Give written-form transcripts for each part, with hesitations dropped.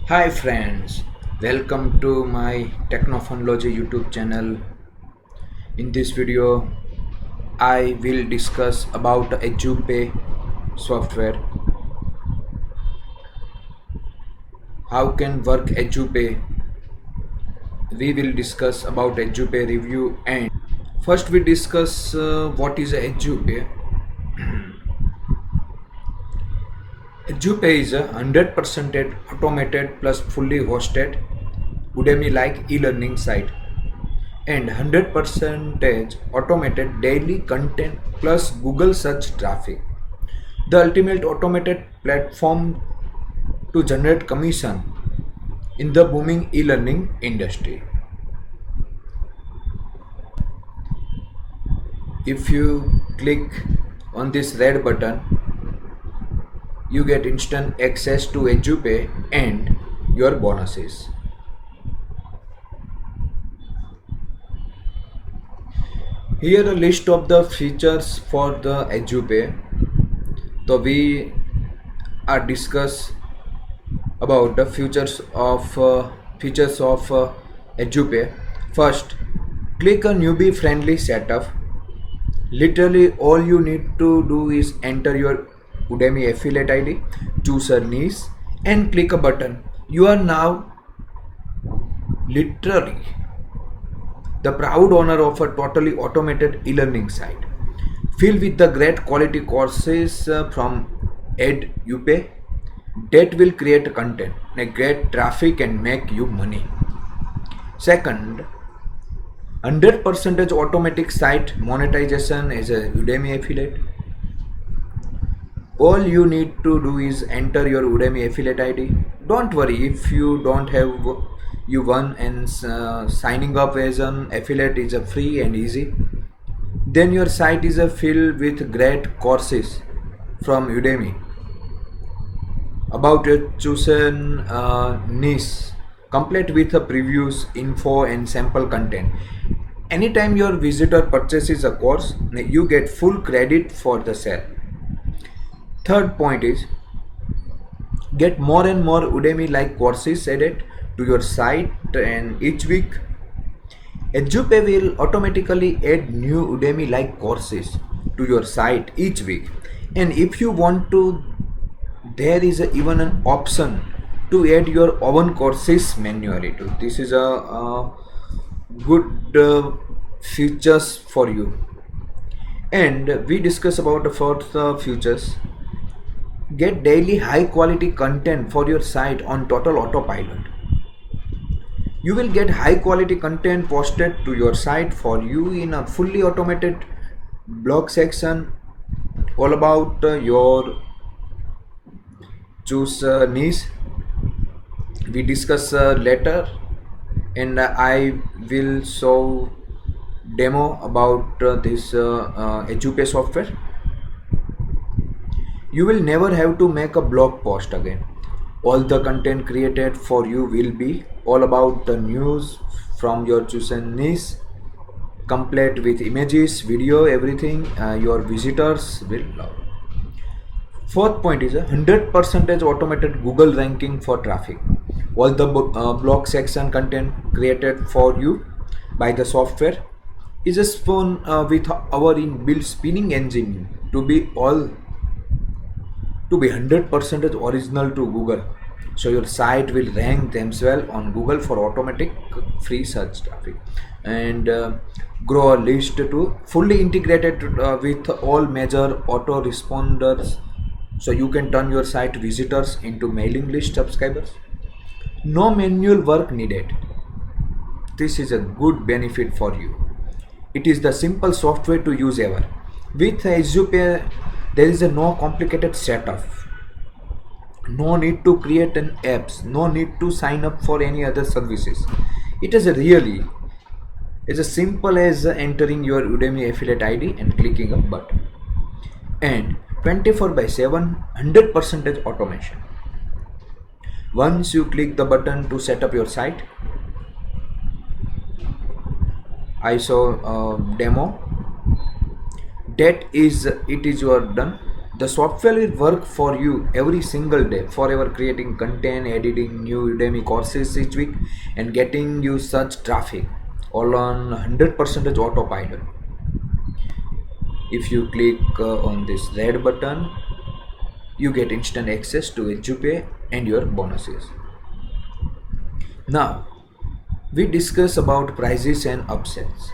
Hi friends, welcome to my Technophonology YouTube channel. In this video, I will discuss about EduPay software, how can work EduPay. We will discuss about EduPay review and first we discuss what is EduPay. EduPay is a 100% automated plus fully hosted Udemy-like e-learning site and 100% automated daily content plus Google search traffic. The ultimate automated platform to generate commission in the booming e-learning industry. If you click on this red button, you get instant access to EduPay and your bonuses. Here a list of the features for the EduPay. So we are discuss about the features of EduPay. First, click a newbie friendly setup. Literally all you need to do is enter your Udemy affiliate ID, choose a niche and click a button. You are now literally the proud owner of a totally automated e-learning site filled with the great quality courses from EduPay that will create content, get traffic and make you money. Second, 100% automatic site monetization as a Udemy affiliate. All you need to do is enter your Udemy affiliate ID. Don't worry if you don't have you one, and signing up as an affiliate is a free and easy. Then your site is filled with great courses from Udemy about your chosen niche, complete with a previews, info and sample content. Anytime your visitor purchases a course, you get full credit for the sale. Third point is get more and more Udemy like courses added to your site, and each week EduPay will automatically add new Udemy like courses to your site each week. And if you want to, there is even an option to add your own courses manually too. This is a good features for you. And we discuss about the fourth features. Get daily high quality content for your site on total autopilot. You will get high quality content posted to your site for you in a fully automated blog section all about your choose niche. We discuss later, and I will show demo about this EduPay software. You will never have to make a blog post again. All the content created for you will be all about the news from your chosen niche, complete with images, video, everything your visitors will love. Fourth point is a 100% automated Google ranking for traffic. All the blog section content created for you by the software is a spawn with our inbuilt spinning engine to be 100% original to Google. So your site will rank themselves on Google for automatic free search traffic, and grow a list to fully integrated with all major autoresponders. So you can turn your site visitors into mailing list subscribers. No manual work needed. This is a good benefit for you. It is the simple software to use ever. With EduPay, there is no complicated setup. No need to create an apps. No need to sign up for any other services. It is really as simple as entering your Udemy affiliate ID and clicking a button. And 24/7 100% automation. Once you click the button to set up your site, I saw a demo. That is, it is your done. The software will work for you every single day, forever creating content, editing new Udemy courses each week, and getting you such traffic, all on 100% autopilot. If you click on this red button, you get instant access to EduPay and your bonuses. Now, we discuss about prices and upsells.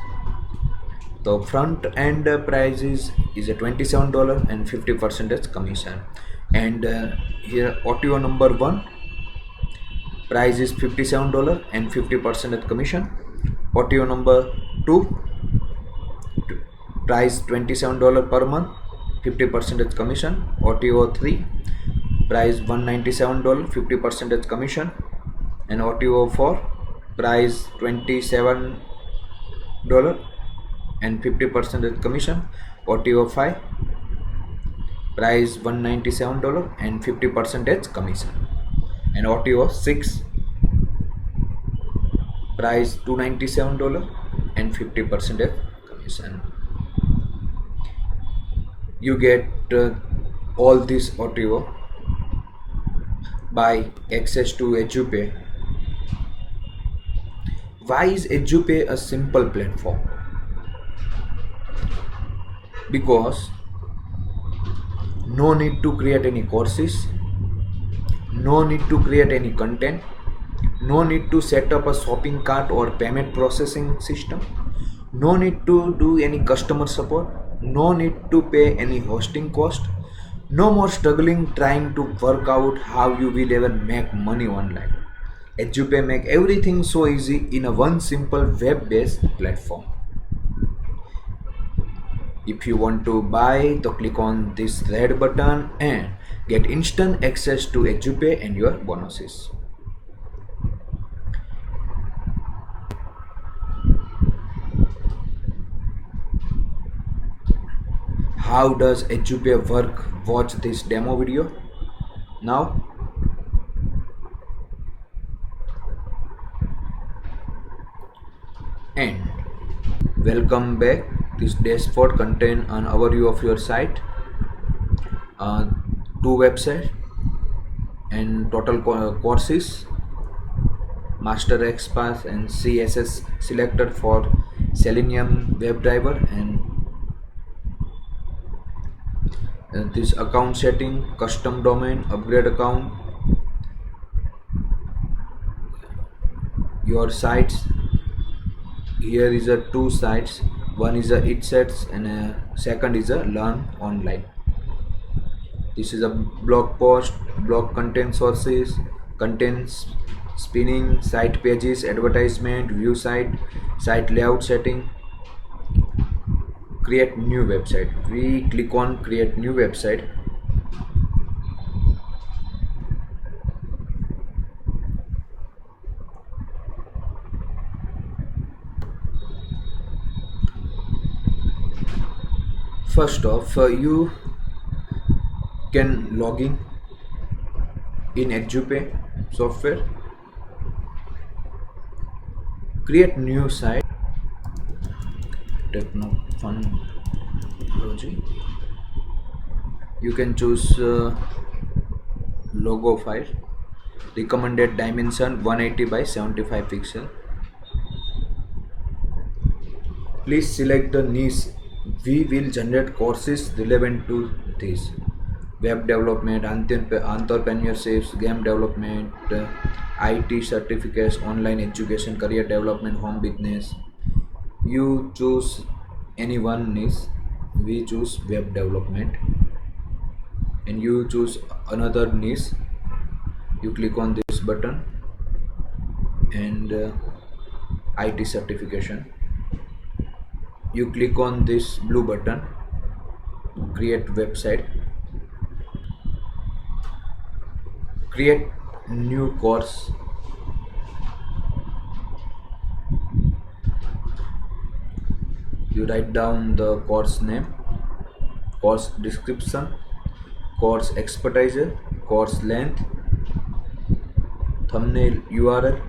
The front end prices is a $27 and 50% commission. And here audio number one price is $57 and 50% commission. Audio number two price $27 per month, 50% commission. Audio 3 price $197, 50% commission. And Audio 4 price $27 and 50% commission. Audio 5 price $197 and 50% commission. And Audio 6 price $297 and 50% commission. You get all this audio by access to EduPay. Why is EduPay a simple platform? Because no need to create any courses, no need to create any content, no need to set up a shopping cart or payment processing system, no need to do any customer support, no need to pay any hosting cost, no more struggling trying to work out how you will ever make money online. EduPay make everything so easy in a one simple web-based platform. If you want to buy, so click on this red button and get instant access to EduPay and your bonuses. How does EduPay work? Watch this demo video now. And welcome back. This dashboard contains an overview of your site, two websites and total courses, Master XPath and CSS selected for Selenium WebDriver, and this account setting, custom domain, upgrade account, your sites. Here is a two sites, one is a itsets and a second is a learn online. This is a blog post, blog content sources, contents, spinning, site pages, advertisement, view site, site layout setting, create new website. We click on create new website. First off, you can log in EduPay software, create new site, Techno Funology. You can choose logo file, recommended dimension 180 by 75 pixel. Please select the niche. We will generate courses relevant to this: web development, entrepreneurship, game development, IT certificates, online education, career development, home business. You choose any one niche. We choose web development, and you choose another niche. You click on this button and IT certification. You click on this blue button, create website, create new course. You write down the course name, course description, course expertise, course length, thumbnail URL,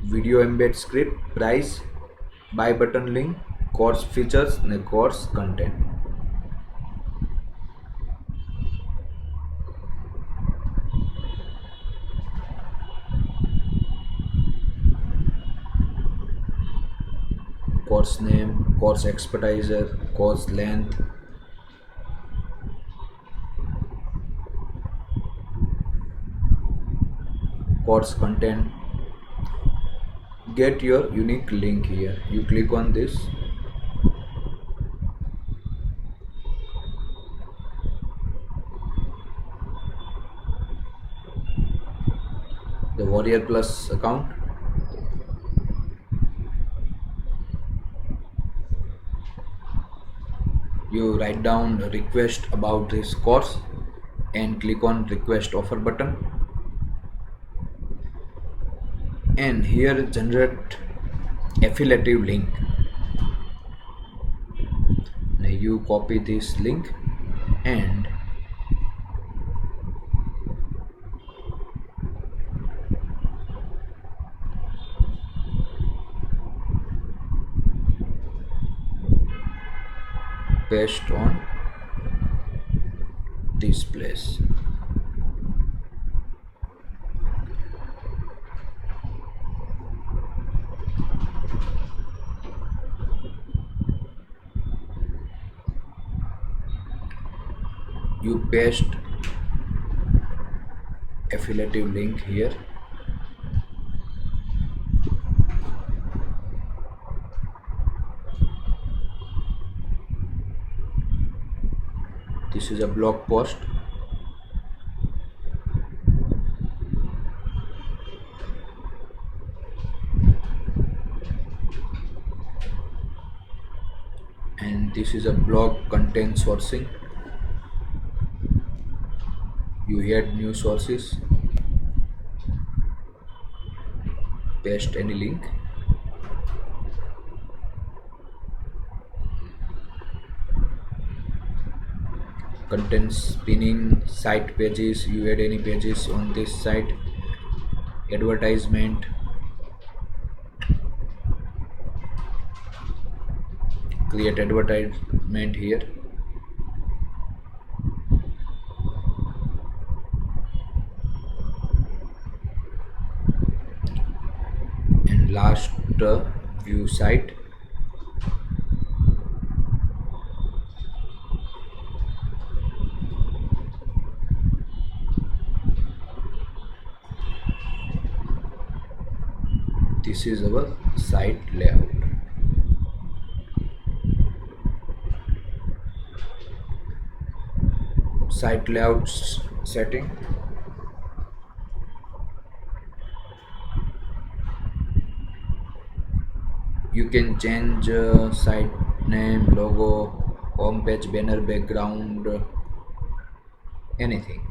video embed script, price, buy button link, course features and course content. course name, course expertiser, course length, course content. Get your unique link here. You click on this. The Warrior Plus account. You write down a request about this course and click on request offer button, and here generate affiliative link. Now you copy this link and paste on this place. You paste affiliative link here. This is a blog post. And this is a blog content sourcing. You add new sources, paste any link, content spinning, site pages. You add any pages on this site, advertisement, create advertisement here. And last, view site. This is our site layout. Site layout setting. You can change site name, logo, home page, banner, background, anything.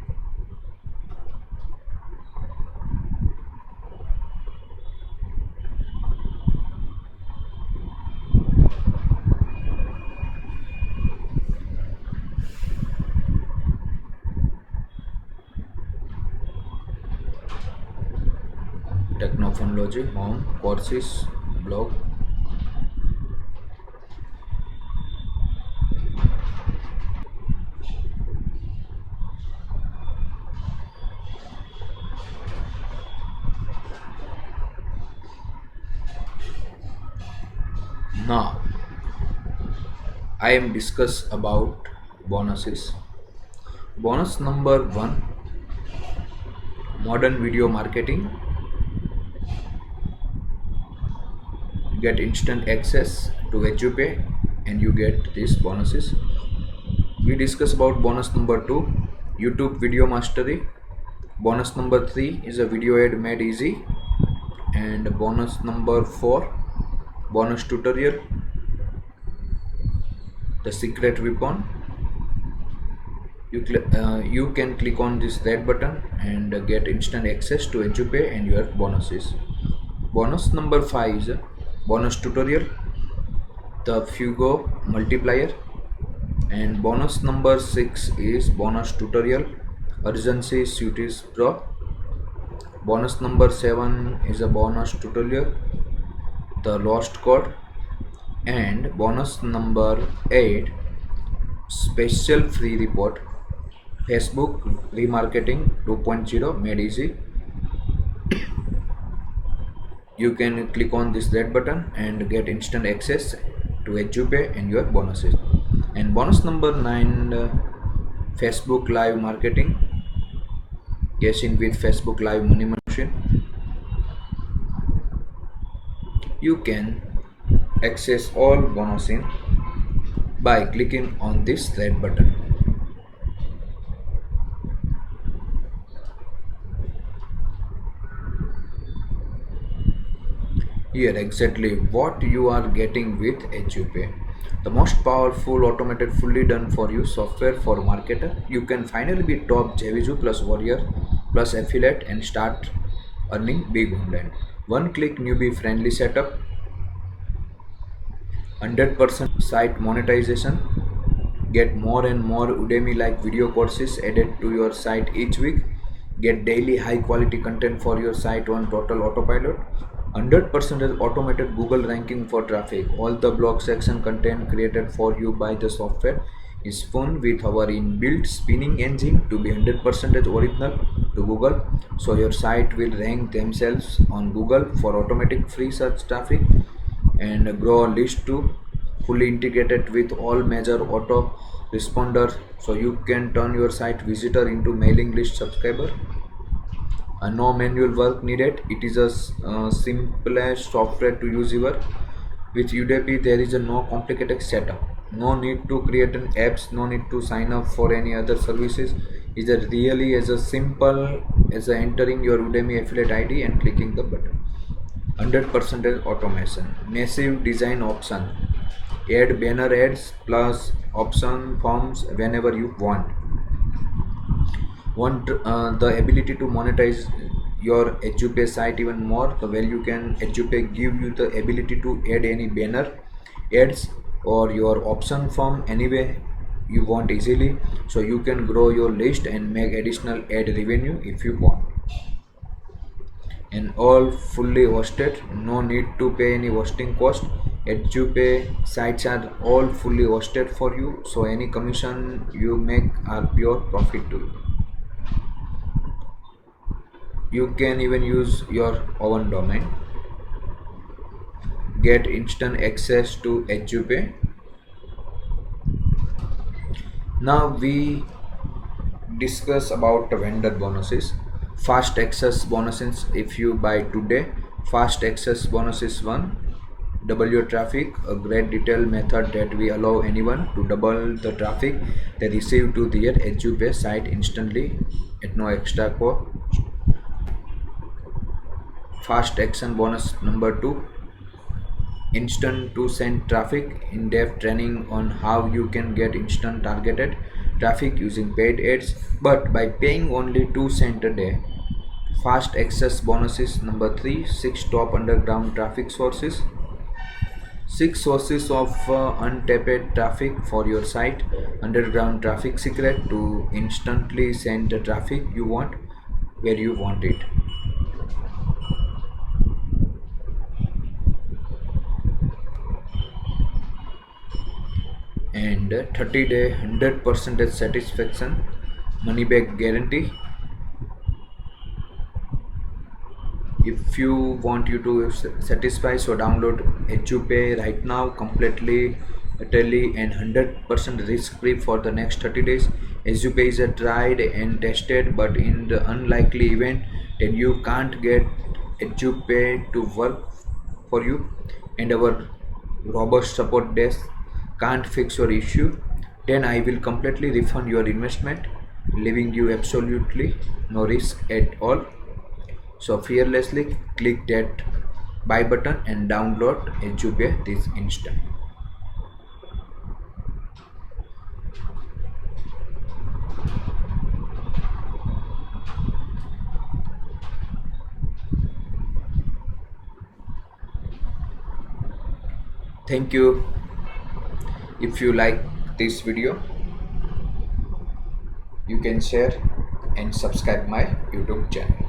Technophonology, home, courses, blog. Now I am discuss about bonuses. Bonus number 1, modern video marketing. You get instant access to EduPay and you get these bonuses. We discuss about bonus number 2, YouTube video mastery. Bonus number 3 is a video ad made easy. And bonus number 4, bonus tutorial, the secret weapon. You can click on this red button and get instant access to EduPay and your bonuses. Bonus number 5 is a bonus tutorial, the Fugo multiplier. And bonus number 6 is bonus tutorial, urgency suites pro. Bonus number 7 is a bonus tutorial, the lost code. And bonus number 8, special free report, Facebook remarketing 2.0 made easy. You can click on this red button and get instant access to EduPay and your bonuses. And bonus number 9, Facebook Live marketing. Cash in with Facebook Live money machine. You can access all bonusing by clicking on this red button. Here exactly what you are getting with EduPay. The most powerful, automated, fully done for you software for marketer. You can finally be top JVZoo plus warrior plus affiliate and start earning big online. One click newbie friendly setup, 100% site monetization. Get more and more Udemy like video courses added to your site each week. Get daily high quality content for your site on total autopilot. 100% automated Google ranking for traffic. All the blog section content created for you by the software is fun with our inbuilt spinning engine to be 100% original to Google. So your site will rank themselves on Google for automatic free search traffic and grow a list too, fully integrated with all major auto responder, so you can turn your site visitor into mailing list subscriber. No manual work needed. It is a simplest software to use ever. With Udemy there is a no complicated setup, no need to create an apps, no need to sign up for any other services. Is a really as a simple as entering your Udemy affiliate ID and clicking the button. 100% automation, massive design option, add banner ads plus option forms whenever you want the ability to monetize your EduPay site even more. The value can EduPay give you the ability to add any banner ads or your option form anyway you want easily, so you can grow your list and make additional ad revenue if you want. And all fully hosted, no need to pay any hosting cost. EduPay sites are all fully hosted for you, so any commission you make are pure profit to you. You can even use your own domain. Get instant access to EduPay. Now we discuss about the vendor bonuses. Fast access bonuses. If you buy today, fast access bonus is 1. Double your traffic, a great detail method that we allow anyone to double the traffic they receive to their EduPay site instantly at no extra cost. Fast action bonus number 2, instant 2 cent traffic, in-depth training on how you can get instant targeted traffic using paid ads but by paying only 2 cents a day. Fast access bonuses number 3, 6 top underground traffic sources. 6 sources of untapped traffic for your site, underground traffic secret to instantly send the traffic you want where you want it. And 30-day 100% satisfaction money back guarantee. If you want you to satisfy, so download EduPay right now completely, utterly and 100% risk free for the next 30 days. EduPay is a tried and tested, but in the unlikely event that you can't get EduPay to work for you and our robust support desk can't fix your issue, then I will completely refund your investment, leaving you absolutely no risk at all. So fearlessly click that buy button and download EduPay this instant. Thank you. If you like this video, you can share and subscribe my YouTube channel.